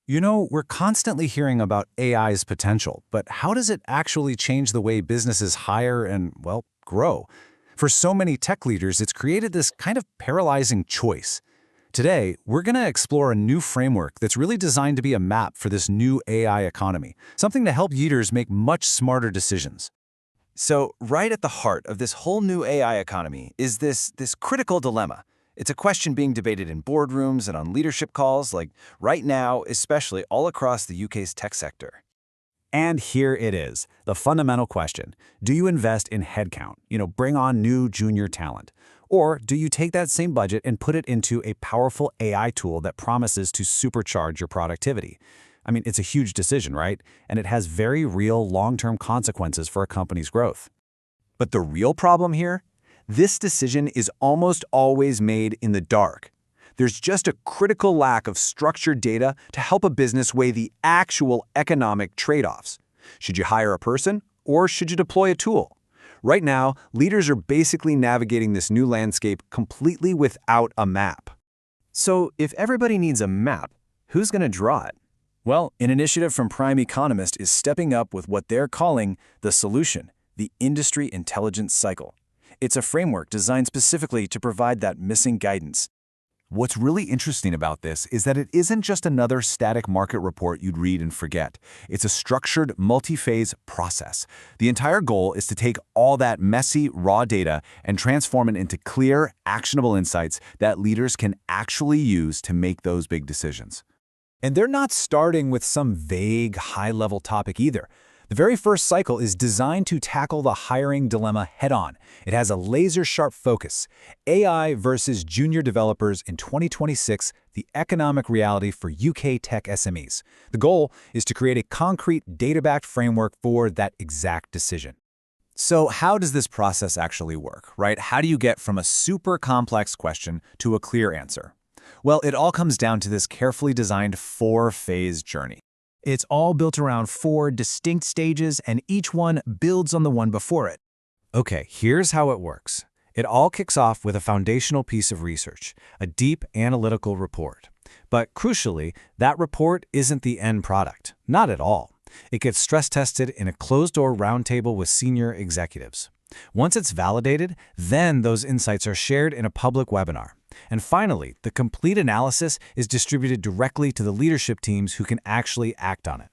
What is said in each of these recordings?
You know, we're constantly hearing about AI's potential, but how does it actually change the way businesses hire and, well, grow? For so many tech leaders, it's created this kind of paralyzing choice. Today, we're going to explore a new framework that's really designed to be a map for this new AI economy, something to help leaders make much smarter decisions. So, right at the heart of this whole new AI economy is this critical dilemma. It's a question being debated in boardrooms and on leadership calls, like right now, especially all across the UK's tech sector. And here it is, the fundamental question. Do you invest in headcount, bring on new junior talent? Or do you take that same budget and put it into a powerful AI tool that promises to supercharge your productivity? I mean, it's a huge decision, right? And it has very real long-term consequences for a company's growth. But the real problem here? This decision is almost always made in the dark. There's just a critical lack of structured data to help a business weigh the actual economic trade-offs. Should you hire a person or should you deploy a tool? Right now, leaders are basically navigating this new landscape completely without a map. So if everybody needs a map, who's going to draw it? Well, an initiative from Prime Economist is stepping up with what they're calling the solution, the Industry Intelligence Cycle. It's a framework designed specifically to provide that missing guidance. What's really interesting about this is that it isn't just another static market report you'd read and forget. It's a structured, multi-phase process. The entire goal is to take all that messy, raw data and transform it into clear, actionable insights that leaders can actually use to make those big decisions. And they're not starting with some vague, high-level topic either. The very first cycle is designed to tackle the hiring dilemma head-on. It has a laser-sharp focus. AI versus junior developers in 2026, the economic reality for UK Tech SMEs. The goal is to create a concrete, data-backed framework for that exact decision. So how does this process actually work, right? How do you get from a super complex question to a clear answer? Well, it all comes down to this carefully designed four-phase journey. It's all built around 4 distinct stages, and each one builds on the one before it. Okay, here's how it works. It all kicks off with a foundational piece of research, a deep analytical report. But crucially, that report isn't the end product. Not at all. It gets stress-tested in a closed-door roundtable with senior executives. Once it's validated, then those insights are shared in a public webinar. And finally, the complete analysis is distributed directly to the leadership teams who can actually act on it.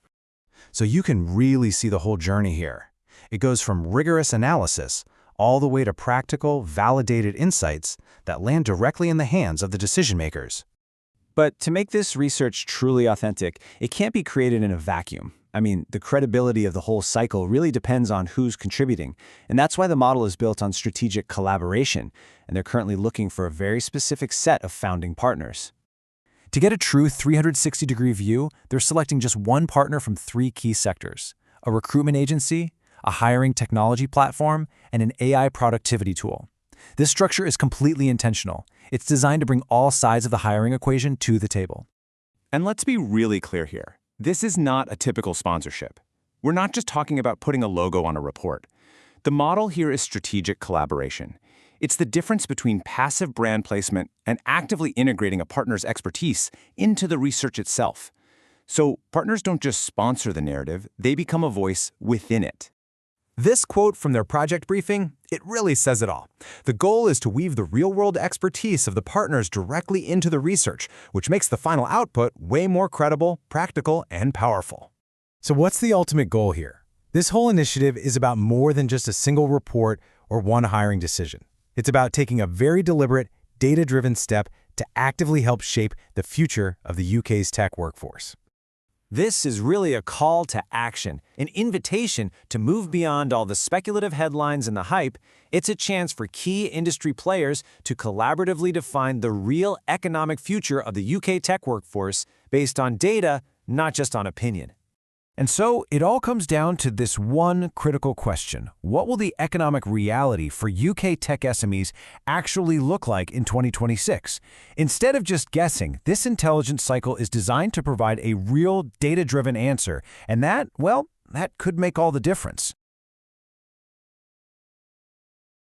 So you can really see the whole journey here. It goes from rigorous analysis all the way to practical, validated insights that land directly in the hands of the decision makers. But to make this research truly authentic, it can't be created in a vacuum. I mean, the credibility of the whole cycle really depends on who's contributing, and that's why the model is built on strategic collaboration, and they're currently looking for a very specific set of founding partners. To get a true 360-degree view, they're selecting just one partner from 3 key sectors: a recruitment agency, a hiring technology platform, and an AI productivity tool. This structure is completely intentional. It's designed to bring all sides of the hiring equation to the table. And let's be really clear here. This is not a typical sponsorship. We're not just talking about putting a logo on a report. The model here is strategic collaboration. It's the difference between passive brand placement and actively integrating a partner's expertise into the research itself. So partners don't just sponsor the narrative, they become a voice within it. This quote from their project briefing, it really says it all. The goal is to weave the real-world expertise of the partners directly into the research, which makes the final output way more credible, practical, and powerful. So what's the ultimate goal here? This whole initiative is about more than just a single report or one hiring decision. It's about taking a very deliberate, data-driven step to actively help shape the future of the UK's tech workforce. This is really a call to action, an invitation to move beyond all the speculative headlines and the hype. It's a chance for key industry players to collaboratively define the real economic future of the UK tech workforce based on data, not just on opinion. And so it all comes down to this one critical question. What will the economic reality for UK tech SMEs actually look like in 2026? Instead of just guessing, this intelligence cycle is designed to provide a real data-driven answer, and that could make all the difference.